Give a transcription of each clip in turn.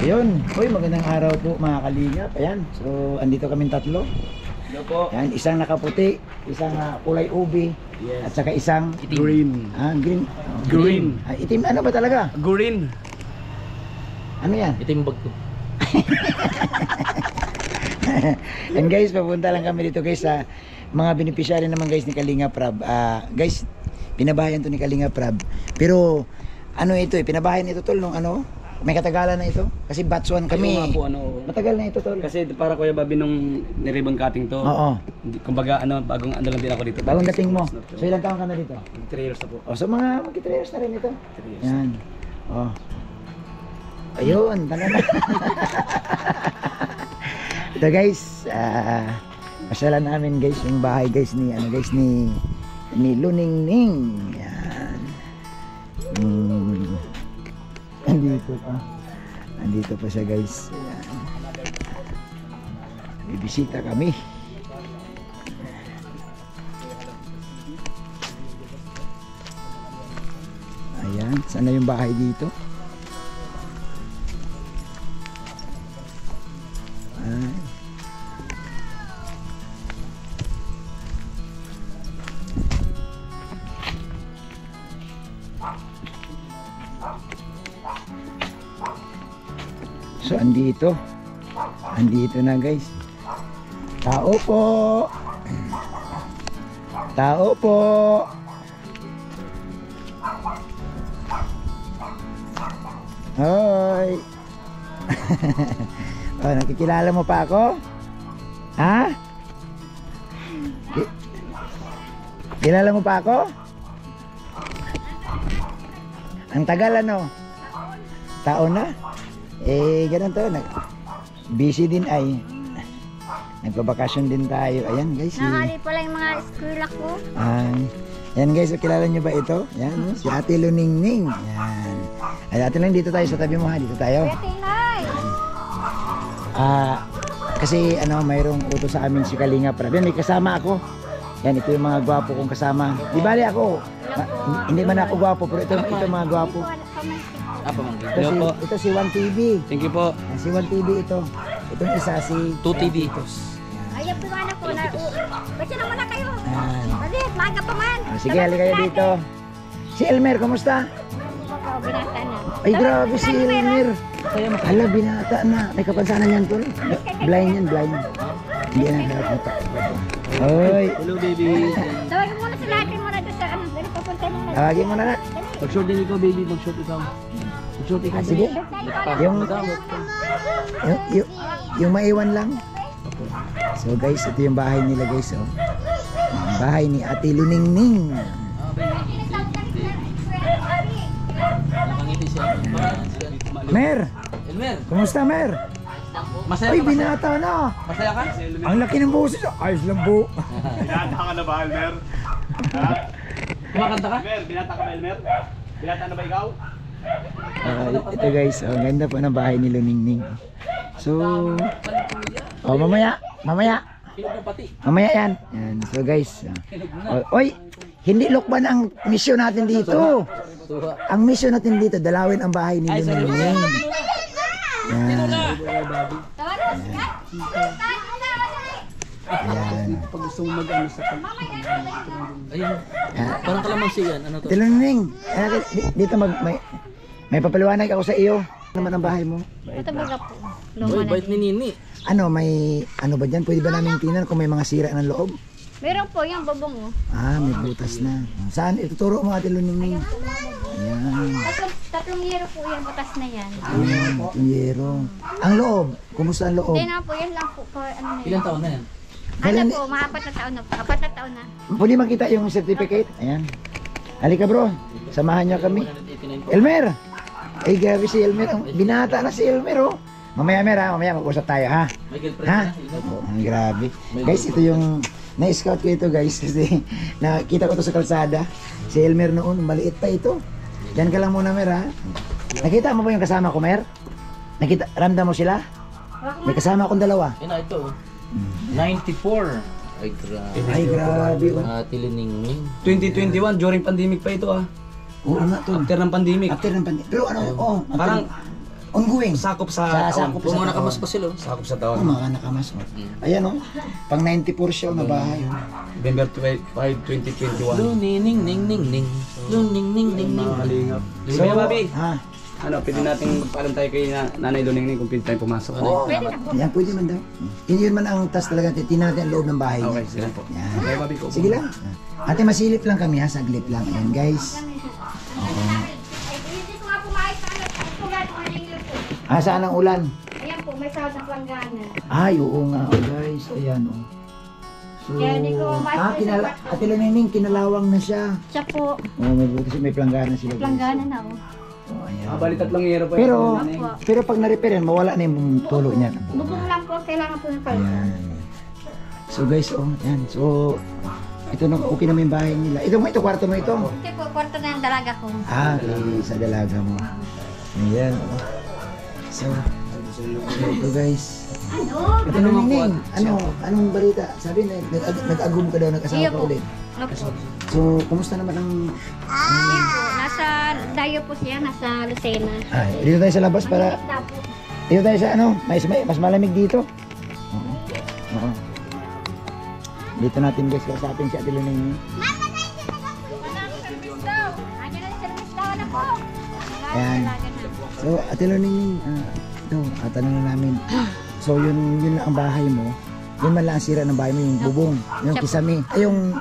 Ayun. Uy, magandang araw po mga kalingap. Ayan. So, andito kaming tatlo. Hello po. Ayan, isang nakaputi, isang kulay ubi, Yes. at saka isang Itim. Green. green. Green. Itim ano ba talaga? Green. Ano yan? Itim bag ko. And guys, papunta lang kami dito guys sa mga beneficiary naman guys ni Kalinga Prab. Guys, pinabahayan to ni Kalinga Prab. Pero ano ito pinabahayan ito tol nung ano, may katagalan na ito. Kasi batch 1 kami. Nga po, ano, Matagal na ito tol. kasi para Kuya Bobby nung ni-ribbon cutting to. Oo. Kumbaga bagong ano lang din ako dito. Bagong dating mo. So ilang taon ka na dito? 3 years na po. Oh, so mga mag-3 years na rin ito. 3 years. Yan. Oh. Ayun, tanga na. Ito guys, pasyalan namin guys yung bahay guys ni ni Luningning. Yan. Andito pa siya guys. Yan. Bibisita kami. Ayan, saan na yung bahay dito? Ay. So andito na guys. Tao po. Tao po. Hoy. Oh, nakikilala mo pa ako? Ha? Kilala mo pa ako? Ang tagal ano? Taon na? Ganun to. Busy din ay. Nagpabakasyon din tayo. Ayan guys. Nakali pala yung mga eskwela ko. Yan guys, kilala nyo ba ito? Yan, si Ate Luningning. Yan. Ay, Ate Luningning, dito tayo sa tabi mo ha. Dito tayo. Kasi ano, mayroong utos sa amin si Kalinga Prab. Yan, may kasama ako. Yan, ito yung mga gwapo kong kasama. Di bali ako. Hindi man ako gwapo, pero ito mga gwapo. Pamangkin. Ito Hello po. ito si 1TV. Thank you po. Yan, si 1TV ito. Itong isa si 2TV. Ayaw po anak ko na. Ba't siya naman na kayo? Yan. Malit, maga pa man. Sige, halika kayo dito. Si Elmer, kumusta? Binata na. Ay, grabe si Elmer. Hala, binata na. May kapansanan yan, tol. Blind yan, blind. Hindi na nakakita. Hoy. Hello baby. Tawagin muna sila atin muna doon sa ano. Dali papunta muna. Tawagin mo na na. Mag-short din ikaw baby. Mag-short ikaw. Mag-short ikaw. Sige. Yung maiwan lang. So guys, ito yung bahay nila guys. Oh. Ang bahay ni Ate Luningning. Nakangiti siya. Mer, Elmer, kumusta Mer? masaya Ay, ka? binata na. Masaya ka? Ang laki ng boses. Ayos lang po. Binata ka na ba, Elmer? Kumakanta ka? Elmer, binata ka ba, Elmer? Binata na ba ikaw? Ito guys, ang ganda po ng bahay ni Luningning. So, mamaya. Hinog ng pati. Mamaya yan. Yan. So guys. Oy, hindi lokban ang mission natin dito. Tuha. Ang mission natin dito, dalawin ang bahay ni Luningning. Yan. Yan. Pag gusto mo mag-ano sa Ayun. Parang kalamansi yan. Ano to? Luningning, dito may papaliwanag ako sa iyo. Ano naman ang bahay mo? Ito baga po. Uy, bait ni Nini. Ano, may ano ba dyan? Pwede ba namin tingnan kung may mga sira ng loob? Meron po yung babong oh. May butas na. Saan? Ituturo mo Ate Luningning. Ayan. Tatlong yero po yan. Butas na yan. Yero. Ang loob. Kumusta ang loob? Hindi na po. Yan lang po. Ano na yan. Ilang taon na yan? Ano po. Mga 4 na taon na po. 4 na taon na. Pwede makita yung certificate? Ayan. Halika bro. Samahan niyo kami. Elmer! Ay grabe si Elmer. Binata na si Elmer oh. Mamaya mamaya mag-usap tayo ha. May girlfriend Ha? na. Grabe. Guys, ito yung na-scout ko ito guys kasi nakita ko to sa kalsada. Si Elmer noon, maliit pa ito. Diyan ka lang muna Mer ha. Nakita mo ba yung kasama ko Mer? Nakita, ramdam mo sila? May kasama akong dalawa. Yun na ito. 94. Ay, grabe. Ay grabe. Ate Luningning. 2021, during pandemic pa ito ah. Oo nga to. After ng pandemic. After ng pandemic. Pero ano, Parang Ongoing. Sakop sa taon. sakop sa Kung mga taon. nakamas pa sila. Sakop sa Oh, taon. mga nakamas. Oh. Ayan oh. Pang 94 siya na bahay. Oh. November 5, 2021. Luning, ning, ning, ning, ning. Luning, ning, ning, ning. Mga kalingap. So, Kuya Bobby, ha? ano, pwede natin magpaalam tayo kay Nanay Luningning kung pwede tayo pumasok. Oo. Pwede na po. Yan, pwede man daw. Yun man ang task talaga. Titignan natin ang loob ng bahay niya. Okay, sige po. Yan. Kuya Bobby ko. Sige lang. Ate, masilip lang kami ha. Saglit lang. Ayan guys. Ay, hindi ko nga pumayos sa ano. Ito nga, kanina po. Ah, saan ang ulan? Ayan po, may sahod ng planggana. Ay, oo nga guys. Ayan oh. So, Kaya di ko ma- Ate Luningning, kinalawang na siya. Siya po, Oh, may buti siya, may planggana sila. guys. planggana na oh. Oh, ayan. Bali 3 yero pa Pero, yung nanay. pero pag na-repair yan, mawala na yung tulo niya. Bubong lang po, kailangan po ng palsa. Ayan. So guys, oh, yan. So, ito na, okay naman yung bahay nila. Ito kwarto mo ito. Ito po, kwarto na yung dalaga ko. Ah, okay, sa dalaga mo. Ayan. Oh. So, ito guys. Ano? Ito Luningning, anong balita? Sabi na, nag-agum ka daw, nag-asawa Iya ka po. ulit. Ano po? So, kumusta naman ang... Iya po, nasa Dayo po siya, nasa Lucena. Ay, dito tayo sa labas para... Mangingisda po. Dito tayo sa ano, mas malamig dito. Oo. Oo. Dito natin guys, kausapin si Ate Luningning. Andiyan na yung service daw na po. Ayan. Dalaga na. So, Ate Luningning, ito, tanongin namin. So, yun ang bahay mo. Yun man lang ang sira ng bahay mo, yung bubong, yung kisame, ay yung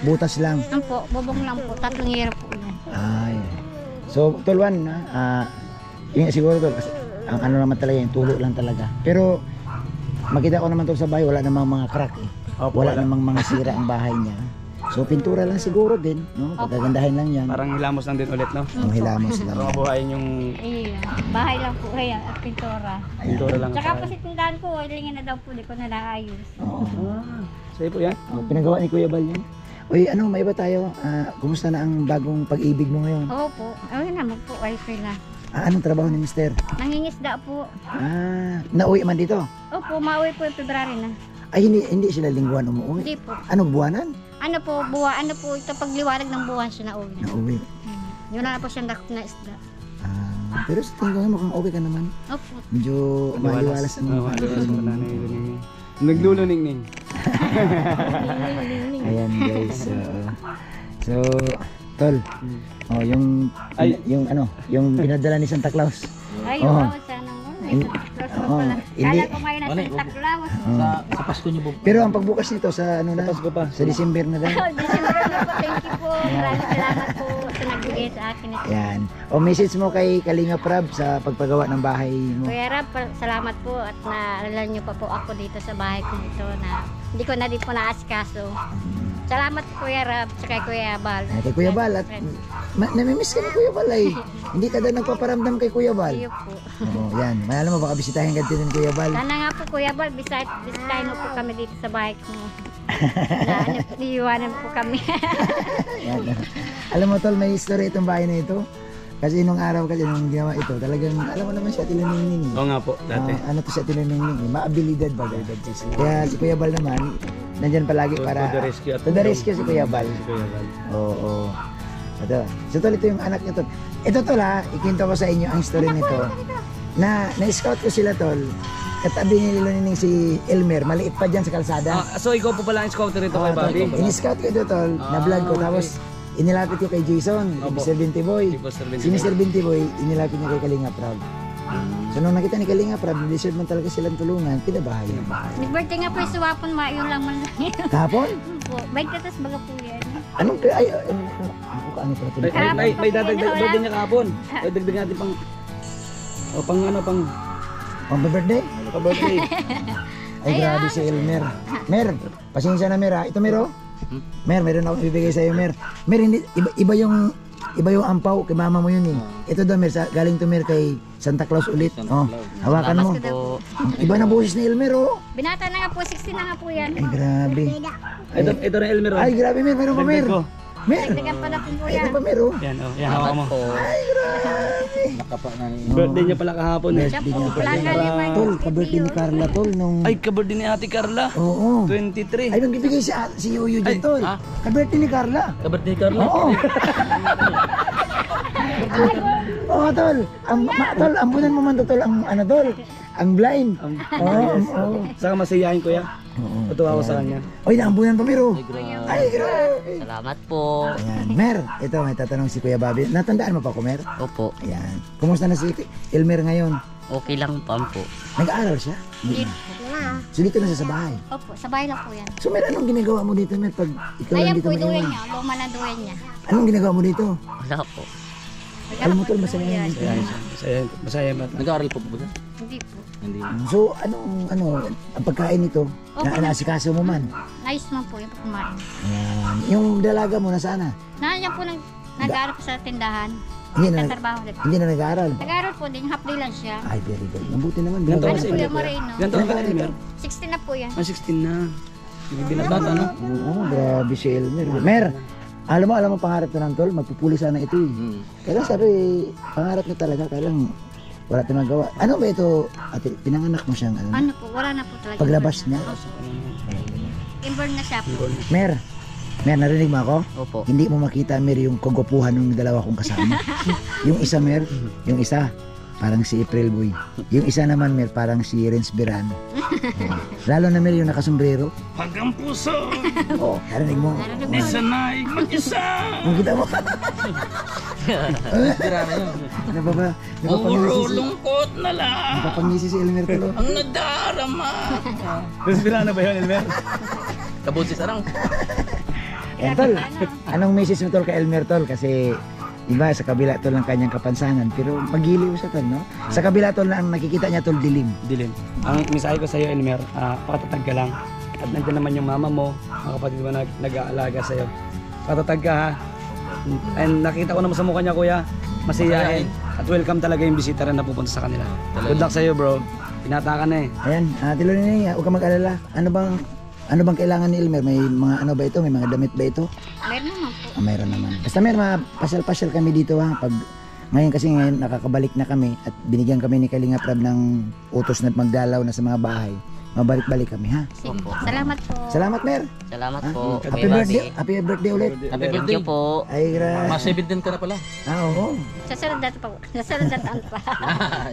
butas lang. Ano po, bubong lang po, 3 year po yan. Ay. So, Tolwan, yun siguro tol, kasi ang ano naman talaga, yung tulo lang talaga. Pero, makita ko naman to sa bahay, wala namang mga crack eh. Opo, Wala wala. namang mga sira ang bahay niya. So, pintura lang siguro din, no? Pagagandahin lang yan. Parang hilamos lang din ulit, no? Ang hilamos lang. Para mabuhayin yung Iya, bahay lang po kaya at pintura. pintura lang. Tsaka po si tindahan ko, ilingin na daw po, di ko na naayos. Oo. Sa'yo po yan? Pinagawa ni Kuya Bal yan. Uy, ano, may iba tayo? Kumusta na ang bagong pag-ibig mo ngayon? Oo po, ayun naman po, wifi na. Anong trabaho ni Mister? Nangingisda po. Nauwi man dito? Opo, mauwi po yung February na. Ay, hindi sila lingguan umuwi. Hindi po. Anong buwanan? Ano po, ano po, ito pagliwanag ng buwan siya na uwi. Nauwi. Yun na po siyang dakot na isda. Pero sa tingin ko mukhang okay ka naman. Opo. Medyo maliwalas ang Oo, maliwalas ang Nanay Luningning. Nagluluningning. Ayan guys. So, Tol. Oh, yung pinadala ni Santa Claus. Ay, Oo. wow, sana mo. Oo, hindi. Kala ko ngayon na Santa Claus. Sa Pasko niyo po. Pero ang pagbukas nito sa ano na? Pasko pa. Sa December na daw. December na po, thank you po. Maraming salamat po sa nagbigay sa akin ito. Yan. O message mo kay Kalinga Prab sa pagpagawa ng bahay mo. Kuya Rab, salamat po at naalala niyo pa po ako dito sa bahay ko dito na hindi ko na din po naasikaso. Salamat Kuya Rab, sa kay Kuya Bal. Kay Kuya Bal at namimiss ka ni Kuya Bal ay. Hindi ka daw nagpaparamdam kay Kuya Bal. Iyo po. Oo, yan. Mahal mo baka bisitahin ka din Kuya Bal. Sana nga po Kuya Bal, bisitahin mo po kami dito sa bahay ko. Iiwanan po kami. Yan. Alam mo tol, may history itong bahay na ito. Kasi nung araw kasi nung ginawa ito, talagang alam mo naman siya Luningning. Oo nga po, dati. Ano to siya Luningning, maabilidad ba? Kaya si Kuya Bal naman, nandyan palagi para To the rescue at to the rescue si Kuya Bal. Kuya Bal. Oo. Ito. So tol, ito yung anak niya tol. Ito tol ha, ikwento ko sa inyo ang story nito. Na-scout ko sila tol. Katabi ni Luningning si Elmer, maliit pa dyan sa kalsada. So ikaw po pala ang scouter rito kay Bobby? In-scout ko ito tol, na-vlog ko. Tapos inilapit ko kay Jason, Opo. Mr. Binti Boy. Si Mr. Binti Si Mr. Binti Boy, inilapit niya kay Kalinga Prab. So nung nakita ni Kalinga Prab, deserve man talaga silang tulungan, pinabahayan. Nag-birthday nga po yung suwapon, yun lang man lang yun. Kahapon? Po, bike na tas baga po yan. Anong ano pala ito? May dadagdag niya kahapon. Dadagdag natin pang pang Pang-birthday? birthday. Ay grabe si Elmer. Mer, pasensya na Mer ha. Ito Mer oh. Mer, meron ako ibibigay sa iyo Mer. Mer, hindi, iba yung ampaw kay mama mo yun eh. Ito daw Mer, galing to Mer kay Santa Claus ulit. Oh, hawakan mo. Iba na boses ni Elmer oh. Binata na nga po, 16 na nga po yan. Ay grabe. Ito rin Elmer. Ay grabe Mer, meron pa Mer. Dagdag ko. Mer, Dagdagan pa natin po ito yan. pa Mer oh. Yan oh, yan hawakan mo. Ay grabe. Birthday niya pala kahapon eh. Siya po, planga niya man. Tol, kabirthday ni Carla tol nung... Ay, kabirthday ni Ate Carla. Oo. 23. Ay, magbibigay si Yoyo dyan Ay, tol. ha? Kabirthday ni Carla. Kabirthday Carla. Oo. Oo, tol. Tol, ambunan mo man to, tol. Ang ano, tol. Ang blind. Oo. Saka masiyahin ko ya. Oo. Matuwa ako sa kanya. Oy, naambunan pa, Mero. Grabe. Ay, grabe. Salamat po. Ayan. Mer, ito may tatanong si Kuya Bobby. Natandaan mo pa ko, Mer? Opo. Ayan. Kumusta na si Elmer ngayon? Okay lang po. Nag-aaral siya? Dito na. na. So dito na siya sa bahay. Opo, sa bahay lang po yan. So Mer, anong ginagawa mo dito, Mer? Pag ikaw lang Ayan dito po yung duyan maiwan? niya. Luma na duyan niya. Anong ginagawa mo dito? Wala po. Alam mo, tol, masaya yan. Masaya ba? Nag-aaral po ba? Hindi po. Hindi. So, ang pagkain nito, naasikaso mo man. Nice man po yung kumain. Ayan. Yung dalaga mo, nasaan na? Nandiyan po nag-aaral po sa tindahan. Hindi na, Tatrabaho din. hindi na nag-aaral. Nag-aaral po din, half day lang siya. Ay, very good. Mabuti naman. Ganito Ano kasi po yung Moreno? Ganito ka Elmer? 16 na po yan. 16 na. Hindi binabata, no? Oo, grabe si Elmer. Mer, alam mo pangarap to ng tol, magpupuli sana ito eh. Kaya lang sabi, pangarap niya talaga, kaya lang wala tayong magawa. Ano ba ito? Ate, pinanganak mo siyang ano? Ano po, wala na po talaga. Paglabas niya? Inborn na siya po. Mer, narinig mo ako? Opo. Hindi mo makita, Mer, yung kagupuhan ng dalawa kong kasama. Yung isa, Mer, yung isa, parang si April Boy. Yung isa naman, Mer, parang si Renz Berano. Lalo na, Mer, yung nakasombrero. Hanggang puso, Oo, narinig mo. Narinig mo. sanay mag-isa. Ang kita mo. Tira na yun. Lungkot na lang Napapangisi si Elmer tulo. ang nadarama. Respira na ba yun, Elmer? Kabunsis arang. Yan, tol. Anong message mo, tol, kay Elmer, tol? Kasi iba sa kabila, tol, ng kanyang kapansanan. Pero magiliw siya, tol, no? Sa kabila, tol, na ang nakikita niya, tol, dilim. Dilim. Ang mensahe ko sa iyo, Elmer, patatag ka lang. At nandiyan naman yung mama mo, mga kapatid mo nag-aalaga sa iyo. Patatag ka ha. And nakita ko naman sa mukha niya, kuya, masiyahin. At welcome talaga yung bisita rin na pupunta sa kanila. Good luck sa iyo, bro. Pinata ka na eh. Ayan, Tilo Nining, huwag ka mag-alala. Ano bang kailangan ni Elmer? May mga ano ba ito? May mga damit ba ito? Meron naman po. Mayroon naman. Basta Mer, pasyal-pasyal kami dito ha. Ngayon kasi nakakabalik na kami at binigyan kami ni Kalinga Prab ng utos na magdalaw na sa mga bahay. Mabalik-balik kami ha. Sige. Salamat po. Salamat, Mer. Salamat po. Happy birthday. Happy birthday ulit. Happy birthday po. Ay, grabe. Mas 17 ka na pala. Oo. Sasunod na pa. Sasunod na taon pa.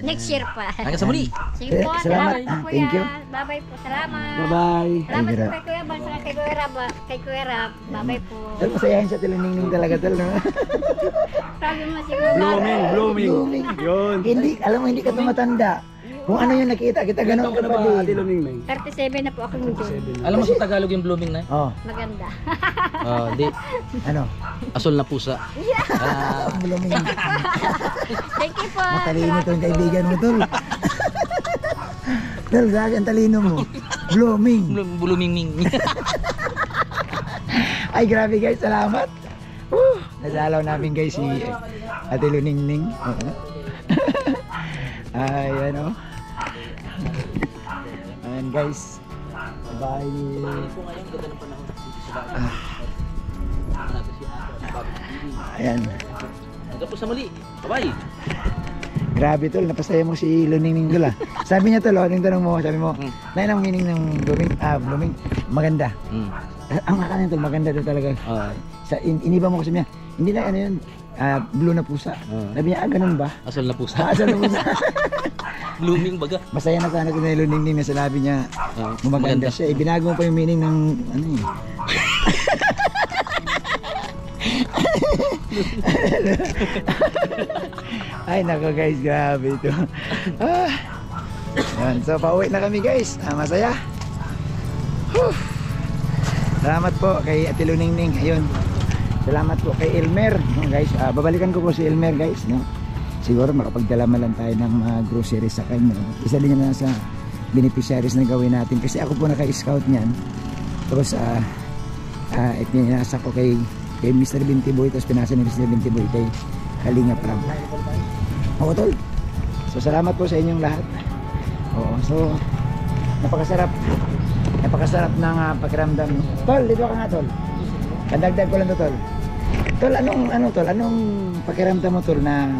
Next year pa. Hanggang sa muli. Sige po. Salamat. Salamat po, Thank you. kuya. Bye-bye po. Salamat. Bye-bye. Salamat Ay, po kay Kuya Ban, saka kay Kuya Rab. Kay Kuya Rab. Bye-bye po. Tol, masayahin siya, Tilo Nining talaga, tol, no? Sabi mo siguro. Blooming. Yun. Hindi, alam mo, hindi ka tumatanda. Kung ano yung nakita, kita ganun ka pa Ate din. Luming. 37 na po ako ngayon. Alam mo sa Tagalog yung blooming na? Oh, Maganda. Di. ano? Asul na pusa. Ang blooming. Thank you po. Matalino itong kaibigan mo, tol. Tol, grabe ang talino mo. Blooming. Blooming. Ay, grabe guys, salamat. Nadalaw namin guys si Ate Luningning. Ay, ano. Ayan guys. Bye. Ayan. Hanggang po sa muli. Bye-bye. Grabe tol, napasaya mo si Luningning tol ah. Sabi niya tol, yung tanong mo, sabi mo, na ang meaning ng blooming, maganda. Ang makanin tol, maganda tol talaga. Iniba mo kasi niya, hindi na ano yun, blue na pusa. Sabi niya, ganun ba? Asul na pusa. Asa na pusa? Blooming baga. Masaya na sana si Luningning na sinabi niya, maganda siya. Binago mo pa yung meaning ng, ano eh. Ay nako guys, grabe ito. Yan, so pauwi na kami guys. Masaya. Salamat po kay Ate Luningning. Ayun. Salamat po kay Elmer, no, guys. Babalikan ko po si Elmer guys, no. Siguro makapagdala man lang tayo ng mga groceries sa kanya. Isa din yan sa beneficiaries na gawin natin kasi ako po naka-scout niyan. Tapos ipinasa ko kay Mr. Bintiboy, tapos pinasa ni Mr. Bintiboy kay Kalinga Prab. Oo tol. So salamat po sa inyong lahat. Oo, so napakasarap ng pakiramdam. Tol, dito ka nga tol. Pandagdag ko lang to tol. Tol, anong pakiramdam mo tol na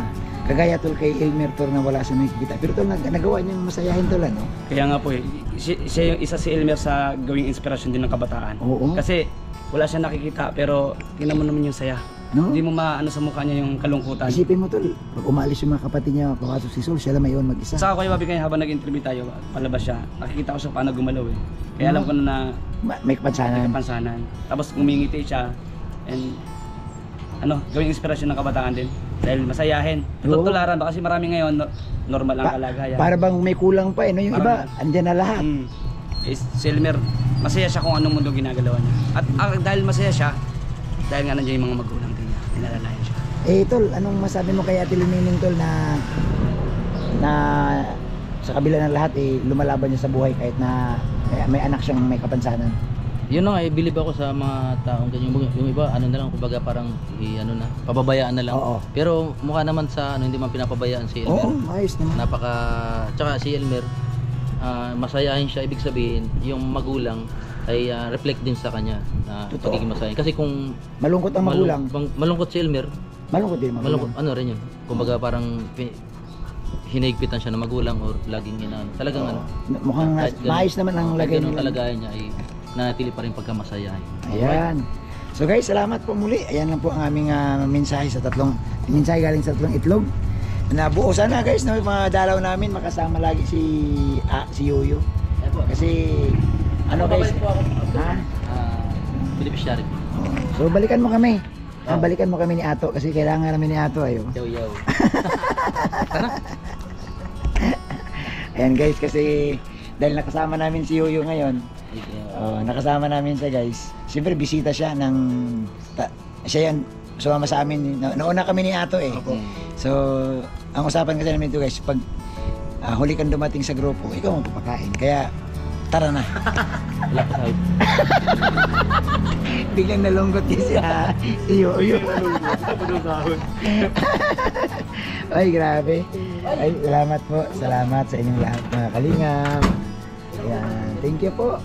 kagaya tol kay Elmer tol na wala siya nakikita. Pero tol, nagawa niyang masayahin tol ano? Kaya nga po eh, siya yung isa si Elmer sa gawing inspirasyon din ng kabataan. Oo. Kasi wala siya nakikita pero tingnan mo naman yung saya. No? Hindi mo maano sa mukha niya yung kalungkutan. Isipin mo tol, pag umalis yung mga kapatid niya, papasok si Sol, siya lang may iwan mag-isa. Saka Kuya Bobby, kaya habang nag-interview tayo, palabas siya, nakikita ko siya paano gumalaw eh. Kaya alam ko na May kapansanan. kapansanan. Tapos ngumingiti siya, and gawing inspirasyon ng kabataan din. Dahil masayahin. Oo. Tutularan ba kasi marami ngayon, normal ang kalagayan. Para bang may kulang pa eh, no? Yung iba, andyan na lahat. Si Elmer, masaya siya kung anong mundo ginagalawan niya. At dahil masaya siya, dahil nga nandiyan yung mga magulang din niya, pinalalayan siya. Eh tol, anong masabi mo kay Ate Lumining tol na sa kabila ng lahat eh lumalaban niya sa buhay kahit na may anak siyang may kapansanan. Yun na nga, believe ako sa mga taong ganyan. Yung iba, ano na lang, kumbaga parang, pababayaan na lang. Oo. Pero mukha naman sa, hindi man pinapabayaan si Elmer. Oo, ayos naman. Tsaka si Elmer, masayahin siya, ibig sabihin, yung magulang ay reflect din sa kanya na Totoo. pagiging masayahin. Kasi kung Malungkot ang magulang. malungkot si Elmer, Malungkot din ang magulang. malungkot, ano rin yun, kumbaga parang hinigpitan siya ng magulang or laging talagang Mukhang kahit ganun- maayos naman ang lagay ganun nila. kalagayan niya ay nanatili pa rin pagkamasayahin. Ayan. So guys, salamat po muli. Ayan lang po ang aming mensahe galing sa tatlong itlog. Nabuo sana guys na mga dalaw namin makasama lagi si Yoyo. Kasi ano guys? Ha? Beneficiary. So balikan mo kami. Balikan mo kami ni Ato kasi kailangan namin ni Ato ayo. Yaw. Ayan guys kasi dahil nakasama namin si Yoyo ngayon. Nakasama namin siya guys. Siyempre bisita siya siya yan sumama sa amin. Nauna kami ni Ato eh. So ang usapan kasi namin ito guys, pag huli kang dumating sa grupo, ikaw ang papakain. Kaya tara na. Wala pa sahod. Biglang nalungkot kasi si Yoyo. Ay grabe. Ay salamat po. Salamat sa inyong lahat mga kalingap. Ayan. Thank you po.